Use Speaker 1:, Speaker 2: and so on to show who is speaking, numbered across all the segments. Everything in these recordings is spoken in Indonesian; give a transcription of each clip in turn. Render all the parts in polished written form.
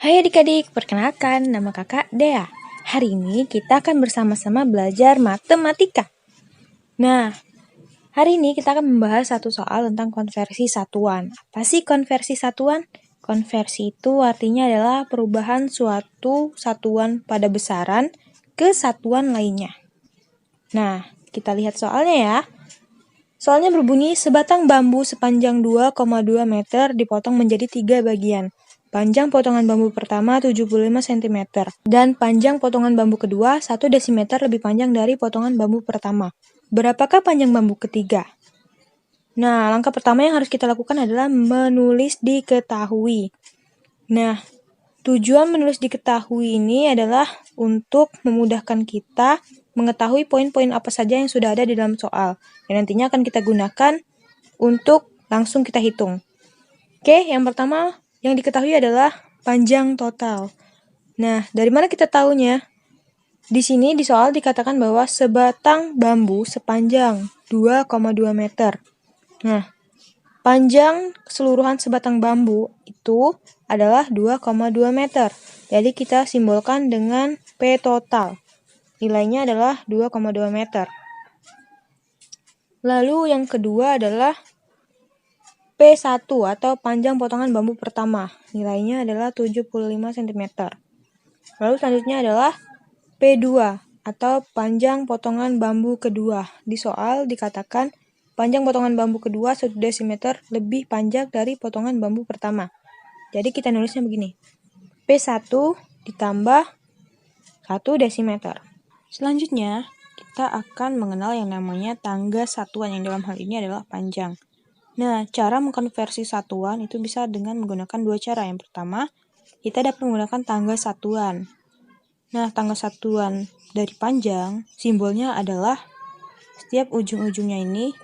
Speaker 1: Hai adik-adik, perkenalkan nama kakak Dea. Hari ini kita akan bersama-sama belajar matematika. Nah, hari ini kita akan membahas satu soal tentang konversi satuan. Apa sih konversi satuan? Konversi itu artinya adalah perubahan suatu satuan pada besaran ke satuan lainnya. Nah, kita lihat soalnya ya. Soalnya berbunyi sebatang bambu sepanjang 2,2 meter dipotong menjadi 3 bagian. Panjang potongan bambu pertama 75 cm dan panjang potongan bambu kedua 1 desimeter lebih panjang dari potongan bambu pertama. Berapakah panjang bambu ketiga? Nah, langkah pertama yang harus kita lakukan adalah menulis diketahui. Nah, tujuan menulis diketahui ini adalah untuk memudahkan kita mengetahui poin-poin apa saja yang sudah ada di dalam soal. Yang nantinya akan kita gunakan untuk langsung kita hitung. Oke, yang pertama yang diketahui adalah panjang total. Nah, dari mana kita tahunya? Di sini di soal dikatakan bahwa sebatang bambu sepanjang 2,2 meter. Nah, panjang keseluruhan sebatang bambu itu adalah 2,2 meter. Jadi kita simbolkan dengan P total. Nilainya adalah 2,2 meter. Lalu yang kedua adalah P1 atau panjang potongan bambu pertama. Nilainya adalah 75 cm. Lalu selanjutnya adalah P2 atau panjang potongan bambu kedua. Di soal dikatakan panjang potongan bambu kedua 1 desimeter lebih panjang dari potongan bambu pertama. Jadi kita nulisnya begini. P1 ditambah 1 desimeter. Selanjutnya, kita akan mengenal yang namanya tangga satuan yang dalam hal ini adalah panjang. Nah, cara mengkonversi satuan itu bisa dengan menggunakan dua cara. Yang pertama, kita dapat menggunakan tangga satuan. Nah, tangga satuan dari panjang, simbolnya adalah setiap ujung-ujungnya ini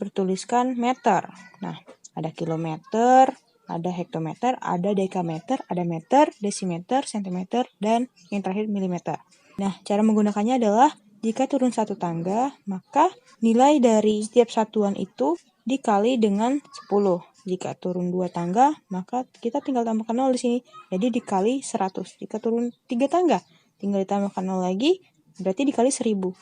Speaker 1: bertuliskan meter. Nah, ada kilometer, ada hektometer, ada dekameter, ada meter, desimeter, sentimeter, dan yang terakhir milimeter. Nah, cara menggunakannya adalah jika turun satu tangga, maka nilai dari setiap satuan itu dikali dengan 10. Jika turun 2 tangga, maka kita tinggal tambahkan 0 di sini. Jadi dikali 100. Jika turun 3 tangga, tinggal ditambahkan 0 lagi, berarti dikali 1000.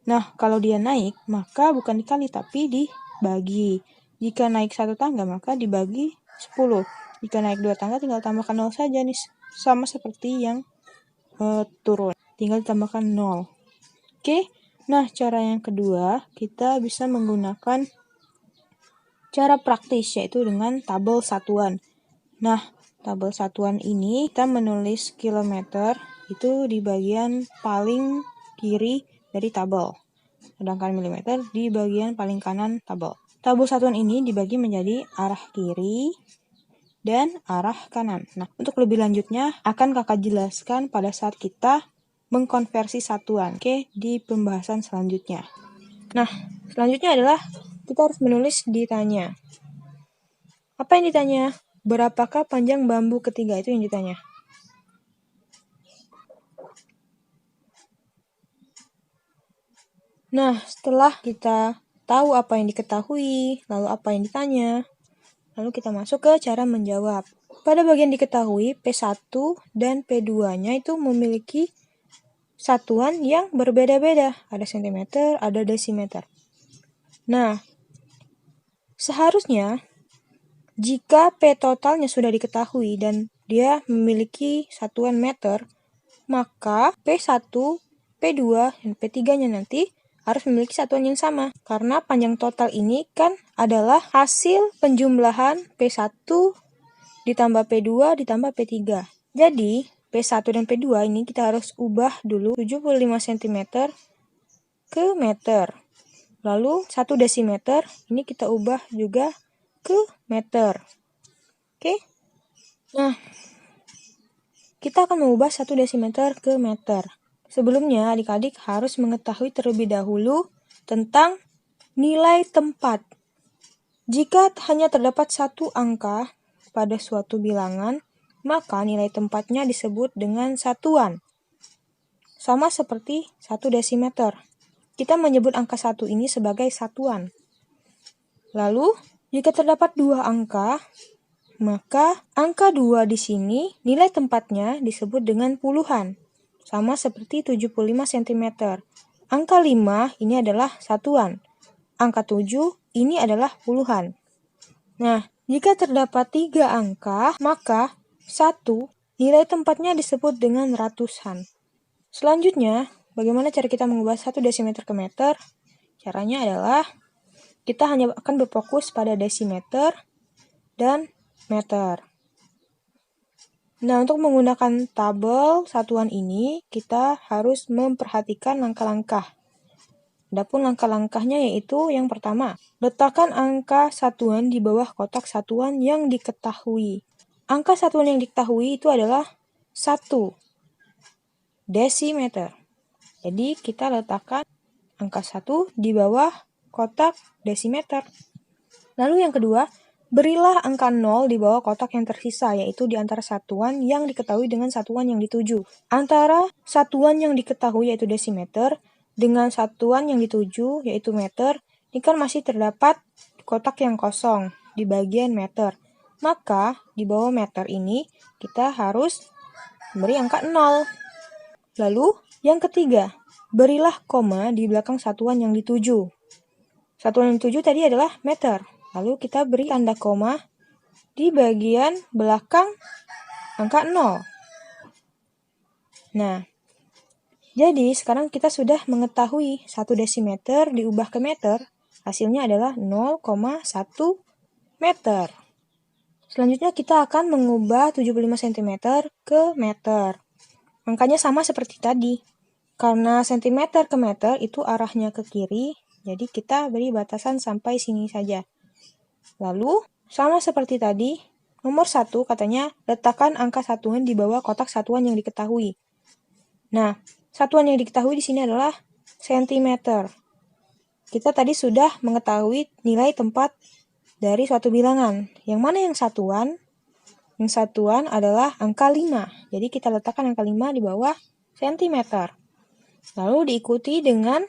Speaker 1: Nah, kalau dia naik, maka bukan dikali, tapi dibagi. Jika naik 1 tangga, maka dibagi 10. Jika naik 2 tangga, tinggal tambahkan 0 saja nih. Sama seperti yang turun. Tinggal ditambahkan 0. Oke, nah cara yang kedua, kita bisa menggunakan cara praktis, yaitu dengan tabel satuan. Nah, tabel satuan ini kita menulis kilometer itu di bagian paling kiri dari tabel. Sedangkan milimeter di bagian paling kanan tabel. Tabel satuan ini dibagi menjadi arah kiri dan arah kanan. Nah, untuk lebih lanjutnya akan kakak jelaskan pada saat kita mengkonversi satuan. Oke, di pembahasan selanjutnya. Nah, selanjutnya adalah kita harus menulis ditanya. Apa yang ditanya? Berapakah panjang bambu ketiga? Itu yang ditanya. Nah, setelah kita tahu apa yang diketahui, lalu apa yang ditanya, lalu kita masuk ke cara menjawab. Pada bagian diketahui, P1 dan P2-nya itu memiliki satuan yang berbeda-beda. Ada sentimeter, ada desimeter. Nah, seharusnya jika P totalnya sudah diketahui dan dia memiliki satuan meter, maka P1, P2, dan P3-nya nanti harus memiliki satuan yang sama. Karena panjang total ini kan adalah hasil penjumlahan P1 ditambah P2 ditambah P3. Jadi, P1 dan P2 ini kita harus ubah dulu 75 cm ke meter. Lalu 1 desimeter ini kita ubah juga ke meter. Oke? Nah, kita akan mengubah 1 desimeter ke meter. Sebelumnya, adik-adik harus mengetahui terlebih dahulu tentang nilai tempat. Jika hanya terdapat satu angka pada suatu bilangan, maka nilai tempatnya disebut dengan satuan. Sama seperti 1 desimeter. Kita menyebut angka 1 ini sebagai satuan. Lalu, jika terdapat 2 angka, maka angka 2 di sini nilai tempatnya disebut dengan puluhan, sama seperti 75 cm. Angka 5 ini adalah satuan, angka 7 ini adalah puluhan. Nah, jika terdapat 3 angka, maka 1 nilai tempatnya disebut dengan ratusan. Selanjutnya, bagaimana cara kita mengubah 1 desimeter ke meter? Caranya adalah kita hanya akan berfokus pada desimeter dan meter. Nah, untuk menggunakan tabel satuan ini, kita harus memperhatikan langkah-langkah. Adapun langkah-langkahnya yaitu yang pertama, letakkan angka satuan di bawah kotak satuan yang diketahui. Angka satuan yang diketahui itu adalah 1 desimeter. Jadi kita letakkan angka 1 di bawah kotak desimeter. Lalu yang kedua, berilah angka 0 di bawah kotak yang tersisa, yaitu di antara satuan yang diketahui dengan satuan yang dituju. Antara satuan yang diketahui yaitu desimeter dengan satuan yang dituju yaitu meter, ini kan masih terdapat kotak yang kosong di bagian meter. Maka di bawah meter ini kita harus beri angka 0. Lalu yang ketiga, berilah koma di belakang satuan yang dituju. Satuan yang dituju tadi adalah meter. Lalu kita beri tanda koma di bagian belakang angka 0. Nah, jadi sekarang kita sudah mengetahui 1 desimeter diubah ke meter, hasilnya adalah 0,1 meter. Selanjutnya kita akan mengubah 75 cm ke meter. Angkanya sama seperti tadi. Karena cm ke meter itu arahnya ke kiri, jadi kita beri batasan sampai sini saja. Lalu, sama seperti tadi, nomor 1 katanya letakkan angka satuan di bawah kotak satuan yang diketahui. Nah, satuan yang diketahui di sini adalah sentimeter. Kita tadi sudah mengetahui nilai tempat dari suatu bilangan. Yang mana yang satuan? Yang satuan adalah angka 5. Jadi kita letakkan angka 5 di bawah sentimeter. Lalu diikuti dengan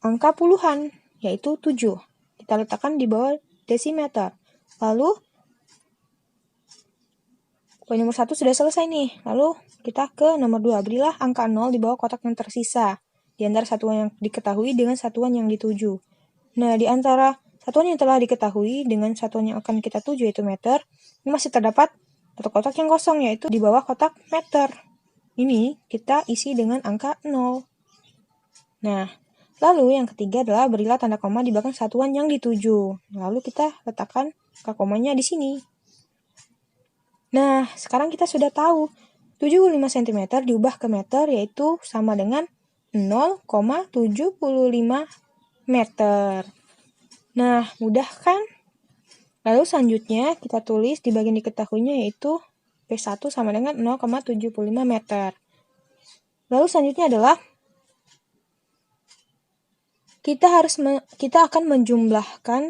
Speaker 1: angka puluhan, yaitu 7. Kita letakkan di bawah desimeter. Lalu, poin nomor 1 sudah selesai nih. Lalu kita ke nomor 2. Berilah angka 0 di bawah kotak yang tersisa di antara satuan yang diketahui dengan satuan yang dituju. Nah, di antara satuan yang telah diketahui dengan satuan yang akan kita tuju yaitu meter, ini masih terdapat satu kotak yang kosong yaitu di bawah kotak meter. Ini kita isi dengan angka 0. Nah, lalu yang ketiga adalah berilah tanda koma di belakang satuan yang dituju. Lalu kita letakkan angka komanya di sini. Nah, sekarang kita sudah tahu 75 cm diubah ke meter yaitu sama dengan 0,75 meter. Nah, mudah kan? Lalu selanjutnya kita tulis di bagian diketahuinya yaitu P1 sama dengan 0,75 meter. Lalu selanjutnya adalah kita akan menjumlahkan,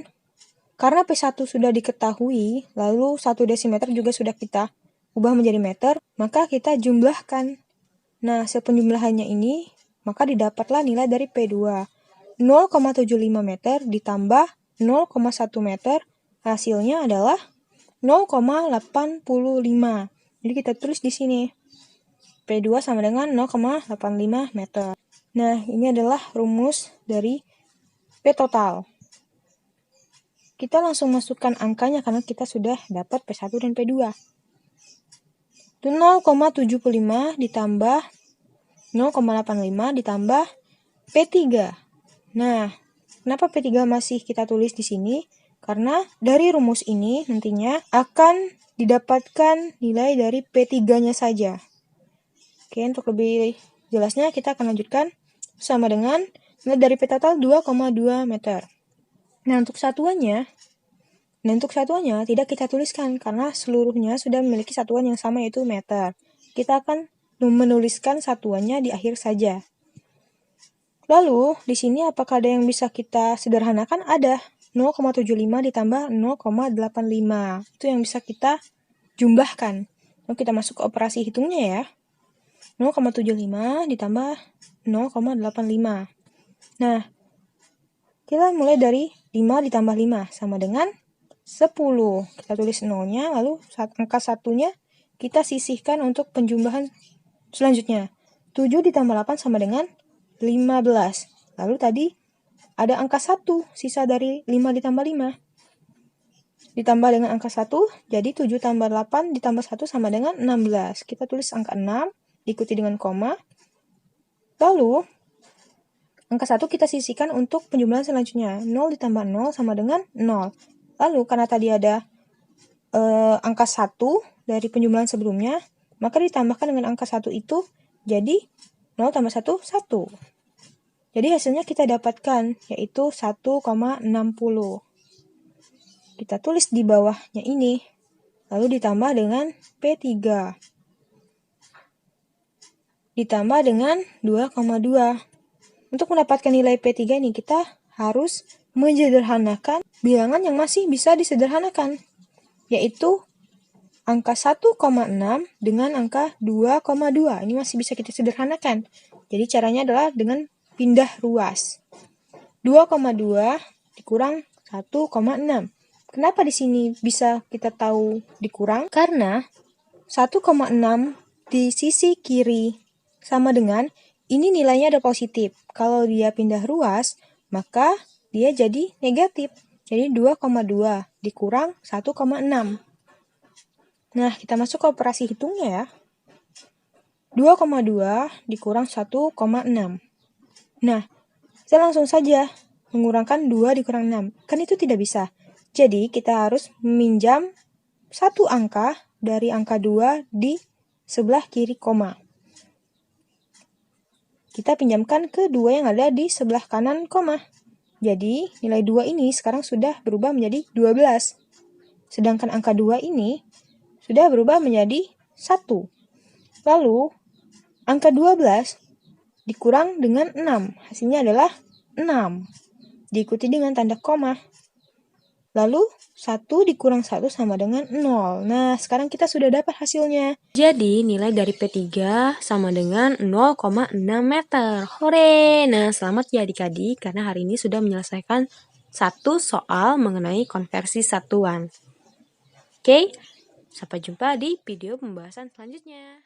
Speaker 1: karena P1 sudah diketahui, lalu 1 desimeter juga sudah kita ubah menjadi meter, maka kita jumlahkan. Nah, hasil penjumlahannya ini, maka didapatlah nilai dari P2. 0,75 meter ditambah 0,1 meter, hasilnya adalah 0,85. Jadi kita tulis di sini. P2 sama dengan 0,85 meter. Nah, ini adalah rumus dari P total. Kita langsung masukkan angkanya karena kita sudah dapat P1 dan P2. Itu 0,75 ditambah 0,85 ditambah P3. Nah, kenapa P3 masih kita tulis di sini? Karena dari rumus ini nantinya akan didapatkan nilai dari P3-nya saja. Oke, untuk lebih jelasnya kita akan lanjutkan sama dengan nilai dari P total 2,2 meter. Nah, untuk satuannya tidak kita tuliskan karena seluruhnya sudah memiliki satuan yang sama yaitu meter. Kita akan menuliskan satuannya di akhir saja. Lalu, di sini apakah ada yang bisa kita sederhanakan? Ada. 0,75 ditambah 0,85. Itu yang bisa kita jumlahkan. Lalu kita masuk ke operasi hitungnya ya. 0,75 ditambah 0,85. Nah, kita mulai dari 5 ditambah 5 sama dengan 10. Kita tulis nolnya, lalu angka 1-nya kita sisihkan untuk penjumlahan selanjutnya. 7 ditambah 8 sama dengan 15. Lalu tadi ada angka 1, sisa dari 5 ditambah 5. Ditambah dengan angka 1, jadi 7 tambah 8 ditambah 1 sama dengan 16. Kita tulis angka 6, diikuti dengan koma. Lalu, angka 1 kita sisihkan untuk penjumlahan selanjutnya. 0 ditambah 0 sama dengan 0. Lalu, karena tadi ada angka 1 dari penjumlahan sebelumnya, maka ditambahkan dengan angka 1 itu, jadi 0 tambah 1, 1. Jadi hasilnya kita dapatkan, yaitu 1,60. Kita tulis di bawahnya ini, lalu ditambah dengan P3. Ditambah dengan 2,2. Untuk mendapatkan nilai P3 ini, kita harus menyederhanakan bilangan yang masih bisa disederhanakan, yaitu angka 1,6 dengan angka 2,2. Ini masih bisa kita sederhanakan. Jadi caranya adalah dengan pindah ruas. 2,2 dikurang 1,6. Kenapa di sini bisa kita tahu dikurang? Karena 1,6 di sisi kiri sama dengan ini nilainya ada positif. Kalau dia pindah ruas, maka dia jadi negatif. Jadi 2,2 dikurang 1,6. Nah, kita masuk ke operasi hitungnya ya. 2,2 dikurang 1,6. Nah, kita langsung saja mengurangkan 2 dikurang 6. Kan itu tidak bisa. Jadi, kita harus meminjam satu angka dari angka 2 di sebelah kiri koma. Kita pinjamkan ke 2 yang ada di sebelah kanan koma. Jadi, nilai 2 ini sekarang sudah berubah menjadi 12. Sedangkan angka 2 ini sudah berubah menjadi 1. Lalu, angka 12 dikurang dengan 6. Hasilnya adalah 6. Diikuti dengan tanda koma. Lalu, 1 dikurang 1 sama dengan 0. Nah, sekarang kita sudah dapat hasilnya.
Speaker 2: Jadi, nilai dari P3 sama dengan 0,6 meter. Hore! Nah, selamat ya adik-adik, karena hari ini sudah menyelesaikan satu soal mengenai konversi satuan. Oke, sampai jumpa di video pembahasan selanjutnya.